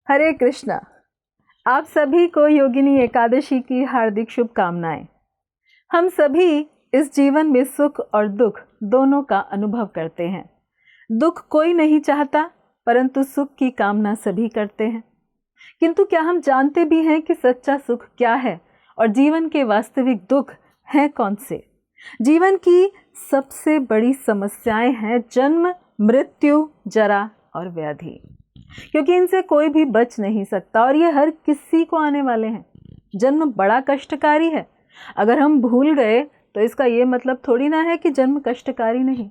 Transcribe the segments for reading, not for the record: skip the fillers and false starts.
हरे कृष्णा। आप सभी को योगिनी एकादशी की हार्दिक शुभकामनाएं। हम सभी इस जीवन में सुख और दुख दोनों का अनुभव करते हैं। दुख कोई नहीं चाहता, परंतु सुख की कामना सभी करते हैं। किंतु क्या हम जानते भी हैं कि सच्चा सुख क्या है और जीवन के वास्तविक दुख हैं कौन से? जीवन की सबसे बड़ी समस्याएं हैं जन्म, मृत्यु, जरा और व्याधि, क्योंकि इनसे कोई भी बच नहीं सकता और ये हर किसी को आने वाले हैं। जन्म बड़ा कष्टकारी है। अगर हम भूल गए तो इसका ये मतलब थोड़ी ना है कि जन्म कष्टकारी नहीं।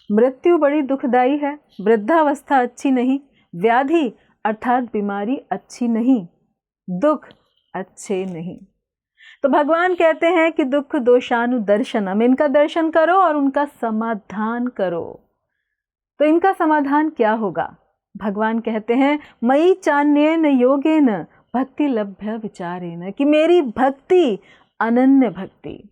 मृत्यु बड़ी दुखदाई है। वृद्धावस्था अच्छी नहीं, व्याधि अर्थात बीमारी अच्छी नहीं, दुख अच्छे नहीं। तो भगवान कहते हैं कि दुख दोषानु दर्शनम, इनका दर्शन करो और उनका समाधान करो। तो इनका समाधान क्या होगा? भगवान कहते हैं मयि चान्येन योगेन भक्ति लभ्य विचारेन, कि मेरी भक्ति अनन्य भक्ति।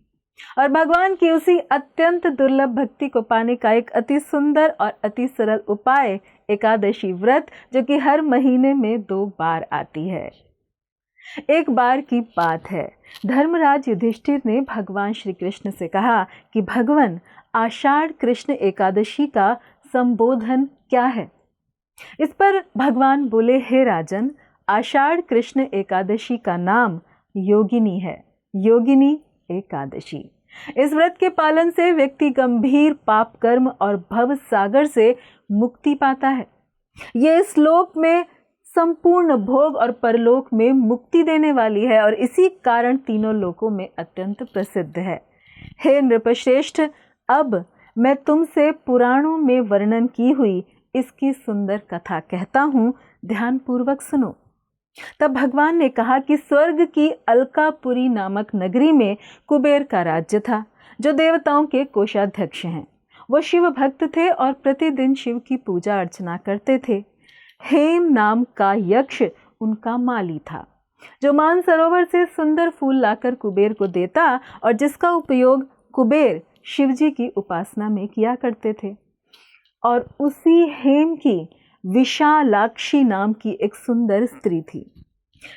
और भगवान की उसी अत्यंत दुर्लभ भक्ति को पाने का एक अति सुंदर और अति सरल उपाय एकादशी व्रत, जो कि हर महीने में 2 बार आती है। एक बार की बात है, धर्मराज युधिष्ठिर ने भगवान श्री कृष्ण से कहा कि भगवान, आषाढ़ कृष्ण एकादशी का संबोधन क्या है? इस पर भगवान बोले, हे राजन, आषाढ़ कृष्ण एकादशी का नाम योगिनी है, योगिनी एकादशी। इस व्रत के पालन से व्यक्ति गंभीर पाप कर्म और भव सागर से मुक्ति पाता है। ये इस लोक में संपूर्ण भोग और परलोक में मुक्ति देने वाली है और इसी कारण तीनों लोकों में अत्यंत प्रसिद्ध है। हे नृपश्रेष्ठ, अब मैं तुमसे पुराणों में वर्णन की हुई इसकी सुंदर कथा कहता हूँ, ध्यान पूर्वक सुनो। तब भगवान ने कहा कि स्वर्ग की अलकापुरी नामक नगरी में कुबेर का राज्य था, जो देवताओं के कोषाध्यक्ष हैं। वो शिव भक्त थे और प्रतिदिन शिव की पूजा अर्चना करते थे। हेम नाम का यक्ष उनका माली था, जो मानसरोवर से सुंदर फूल लाकर कुबेर को देता और जिसका उपयोग कुबेर शिवजी की उपासना में किया करते थे। और उसी हेम की विशालाक्षी नाम की एक सुंदर स्त्री थी।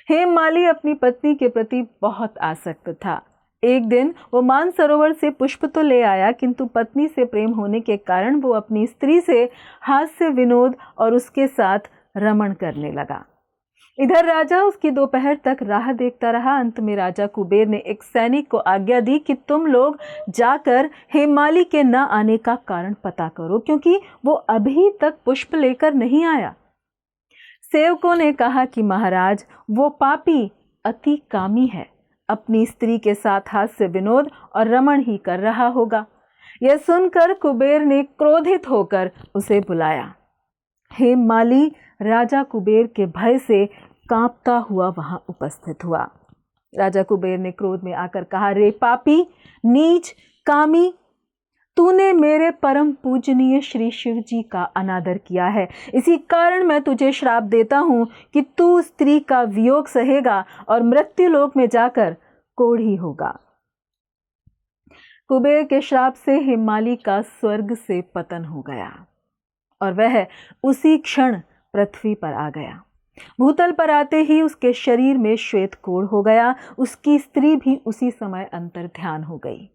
हेम माली अपनी पत्नी के प्रति बहुत आसक्त था। एक दिन वो मानसरोवर से पुष्प तो ले आया, किंतु पत्नी से प्रेम होने के कारण वो अपनी स्त्री से हास्य विनोद और उसके साथ रमण करने लगा। इधर राजा उसकी दोपहर तक राह देखता रहा। अंत में राजा कुबेर ने एक सैनिक को आज्ञा दी कि तुम लोग जाकर हेमाली के न आने का कारण पता करो, क्योंकि वो अभी तक पुष्प लेकर नहीं आया। सेवकों ने कहा कि महाराज, वो पापी अति कामी है, अपनी स्त्री के साथ हास्य विनोद और रमण ही कर रहा होगा। यह सुनकर कुबेर ने क्रोधित होकर उसे बुलाया। हेमाली राजा कुबेर के भय से कांपता हुआ वहां उपस्थित हुआ। राजा कुबेर ने क्रोध में आकर कहा, रे पापी, नीच, कामी, तूने मेरे परम पूजनीय श्री शिव जी का अनादर किया है। इसी कारण मैं तुझे श्राप देता हूं कि तू स्त्री का वियोग सहेगा और मृत्यु लोक में जाकर कोढ़ी होगा। कुबेर के श्राप से हेमाली का स्वर्ग से पतन हो गया और वह उसी क्षण पृथ्वी पर आ गया। भूतल पर आते ही उसके शरीर में श्वेत कोढ़ हो गया। उसकी स्त्री भी उसी समय अंतर ध्यान हो गई।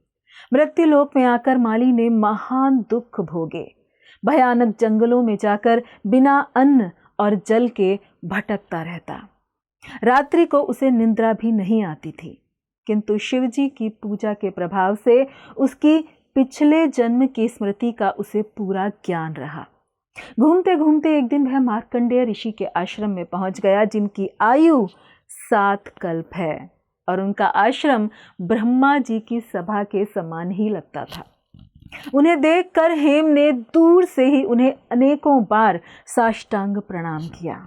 मृत्यु लोक में आकर माली ने महान दुख भोगे। भयानक जंगलों में जाकर बिना अन्न और जल के भटकता रहता। रात्रि को उसे निद्रा भी नहीं आती थी, किंतु शिवजी की पूजा के प्रभाव से उसकी पिछले जन्म की स्मृति का उसे पूरा ज्ञान रहा। घूमते घूमते एक दिन वह मार्कंडेय ऋषि के आश्रम में पहुंच गया, जिनकी आयु 7 कल्प है और उनका आश्रम ब्रह्मा जी की सभा के समान ही लगता था। उन्हें देखकर हेम ने दूर से ही उन्हें अनेकों बार साष्टांग प्रणाम किया।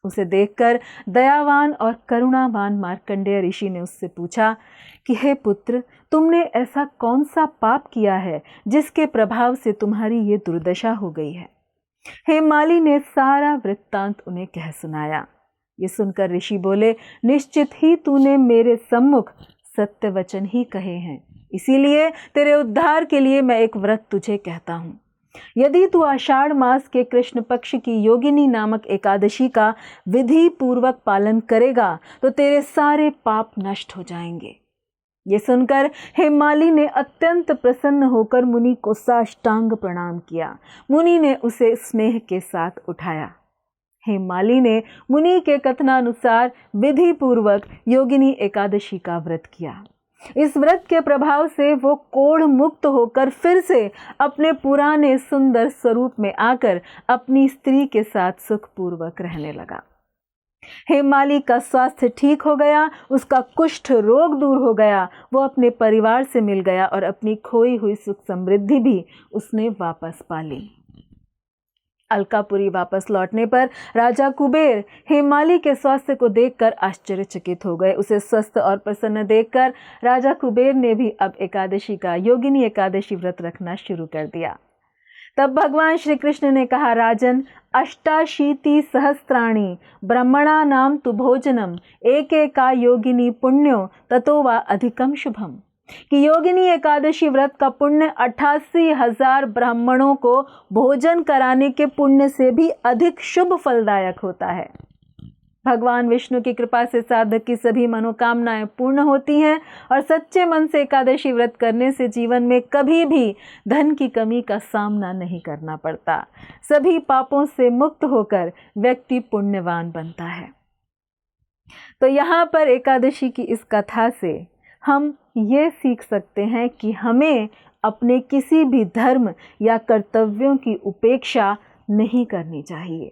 उसे देखकर दयावान और करुणावान मार्कंडेय ऋषि ने उससे पूछा कि हे पुत्र, तुमने ऐसा कौन सा पाप किया है जिसके प्रभाव से तुम्हारी ये दुर्दशा हो गई है? हेमाली ने सारा वृत्तांत उन्हें कह सुनाया। ये सुनकर ऋषि बोले, निश्चित ही तूने मेरे सम्मुख सत्य वचन ही कहे हैं, इसीलिए तेरे उद्धार के लिए मैं एक व्रत तुझे कहता हूँ। यदि तू आषाढ़ मास के कृष्ण पक्ष की योगिनी नामक एकादशी का विधि पूर्वक पालन करेगा तो तेरे सारे पाप नष्ट हो जाएंगे। ये सुनकर हेमाली ने अत्यंत प्रसन्न होकर मुनि को साष्टांग प्रणाम किया। मुनि ने उसे स्नेह के साथ उठाया। हेमाली ने मुनि के कथनानुसार विधि पूर्वक योगिनी एकादशी का व्रत किया। इस व्रत के प्रभाव से वो कोढ़ मुक्त होकर फिर से अपने पुराने सुंदर स्वरूप में आकर अपनी स्त्री के साथ सुखपूर्वक रहने लगा। हेमाली का स्वास्थ्य ठीक हो गया, उसका कुष्ठ रोग दूर हो गया, वो अपने परिवार से मिल गया और अपनी खोई हुई सुख समृद्धि भी उसने वापस पा ली। अलकापुरी वापस लौटने पर राजा कुबेर हेमाली के स्वास्थ्य को देखकर आश्चर्यचकित हो गए। उसे स्वस्थ और प्रसन्न देखकर राजा कुबेर ने भी अब एकादशी का योगिनी एकादशी व्रत रखना शुरू कर दिया। तब भगवान श्री कृष्ण ने कहा, राजन, 88 सहस्त्राणि ब्रह्मणा नाम तु भोजनम एकेका योगिनी पुण्यो ततो वा अधिकम शुभम। कि योगिनी एकादशी व्रत का पुण्य 88,000 ब्राह्मणों को भोजन कराने के पुण्य से भी अधिक शुभ फलदायक होता है। भगवान विष्णु की कृपा से साधक की सभी मनोकामनाएं पूर्ण होती हैं और सच्चे मन से एकादशी व्रत करने से जीवन में कभी भी धन की कमी का सामना नहीं करना पड़ता। सभी पापों से मुक्त होकर व्यक्ति पुण्यवान बनता है। तो यहाँ पर एकादशी की इस कथा से हम ये सीख सकते हैं कि हमें अपने किसी भी धर्म या कर्तव्यों की उपेक्षा नहीं करनी चाहिए।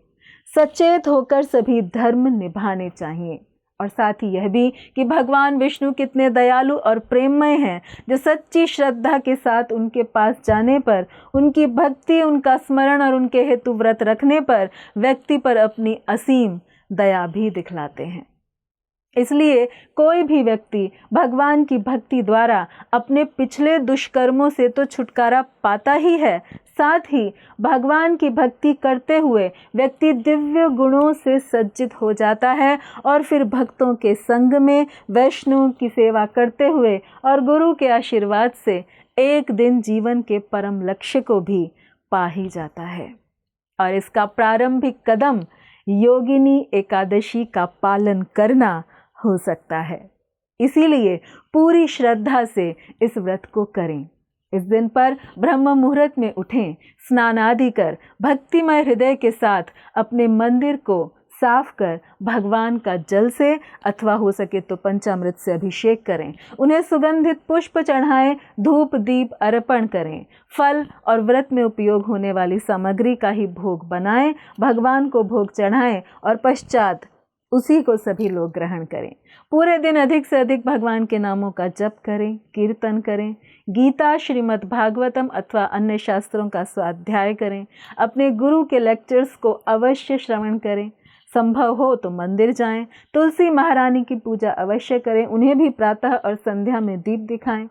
सचेत होकर सभी धर्म निभाने चाहिए। और साथ ही यह भी कि भगवान विष्णु कितने दयालु और प्रेममय हैं, जो सच्ची श्रद्धा के साथ उनके पास जाने पर, उनकी भक्ति, उनका स्मरण और उनके हेतु व्रत रखने पर व्यक्ति पर अपनी असीम दया भी दिखलाते हैं। इसलिए कोई भी व्यक्ति भगवान की भक्ति द्वारा अपने पिछले दुष्कर्मों से तो छुटकारा पाता ही है, साथ ही भगवान की भक्ति करते हुए व्यक्ति दिव्य गुणों से सज्जित हो जाता है और फिर भक्तों के संग में वैष्णव की सेवा करते हुए और गुरु के आशीर्वाद से एक दिन जीवन के परम लक्ष्य को भी पा ही जाता है। और इसका प्रारंभिक कदम योगिनी एकादशी का पालन करना हो सकता है। इसीलिए पूरी श्रद्धा से इस व्रत को करें। इस दिन पर ब्रह्म मुहूर्त में उठें, स्नान आदि कर भक्तिमय हृदय के साथ अपने मंदिर को साफ कर भगवान का जल से अथवा हो सके तो पंचामृत से अभिषेक करें। उन्हें सुगंधित पुष्प चढ़ाएं, धूप दीप अर्पण करें। फल और व्रत में उपयोग होने वाली सामग्री का ही भोग बनाएं, भगवान को भोग चढ़ाएं और पश्चात उसी को सभी लोग ग्रहण करें। पूरे दिन अधिक से अधिक भगवान के नामों का जप करें, कीर्तन करें, गीता, श्रीमद् भागवतम अथवा अन्य शास्त्रों का स्वाध्याय करें। अपने गुरु के लेक्चर्स को अवश्य श्रवण करें। संभव हो तो मंदिर जाएं, तुलसी महारानी की पूजा अवश्य करें, उन्हें भी प्रातः और संध्या में दीप दिखाएं।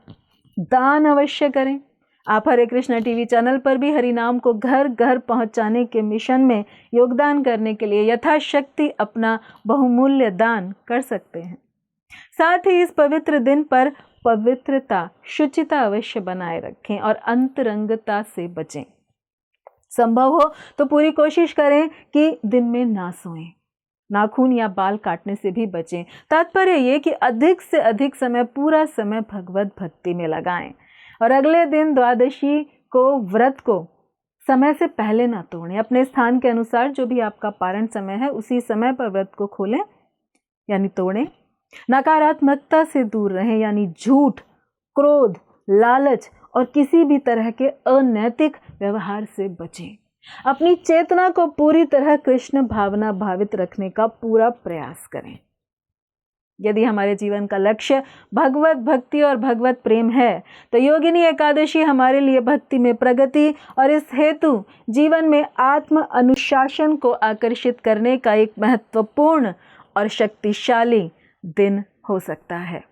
दान अवश्य करें। आप हरे कृष्णा टीवी चैनल पर भी हरि नाम को घर घर पहुंचाने के मिशन में योगदान करने के लिए यथाशक्ति अपना बहुमूल्य दान कर सकते हैं। साथ ही इस पवित्र दिन पर पवित्रता, शुचिता अवश्य बनाए रखें और अंतरंगता से बचें। संभव हो तो पूरी कोशिश करें कि दिन में ना सोएं। नाखून या बाल काटने से भी बचें। तात्पर्य ये कि अधिक से अधिक समय, पूरा समय भगवत भक्ति में लगाएं और अगले दिन द्वादशी को व्रत को समय से पहले ना तोड़ें। अपने स्थान के अनुसार जो भी आपका पारण समय है उसी समय पर व्रत को खोलें यानी तोड़ें। नकारात्मकता से दूर रहें यानी झूठ, क्रोध, लालच और किसी भी तरह के अनैतिक व्यवहार से बचें। अपनी चेतना को पूरी तरह कृष्ण भावना भावित रखने का पूरा प्रयास करें। यदि हमारे जीवन का लक्ष्य भगवत भक्ति और भगवत प्रेम है तो योगिनी एकादशी हमारे लिए भक्ति में प्रगति और इस हेतु जीवन में आत्म अनुशासन को आकर्षित करने का एक महत्वपूर्ण और शक्तिशाली दिन हो सकता है।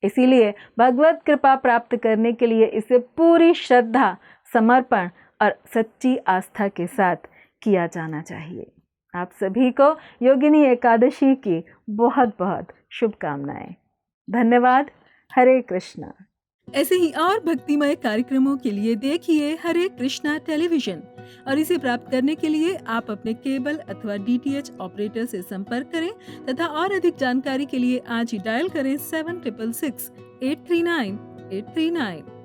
इसीलिए भगवत कृपा प्राप्त करने के लिए इसे पूरी श्रद्धा, समर्पण और सच्ची आस्था के साथ किया जाना चाहिए। आप सभी को योगिनी एकादशी की बहुत बहुत शुभकामनाएं। धन्यवाद। हरे कृष्णा। ऐसे ही और भक्तिमय कार्यक्रमों के लिए देखिए हरे कृष्णा टेलीविजन और इसे प्राप्त करने के लिए आप अपने केबल अथवा DTH ऑपरेटर से संपर्क करें तथा और अधिक जानकारी के लिए आज ही डायल करें 7666 839 839।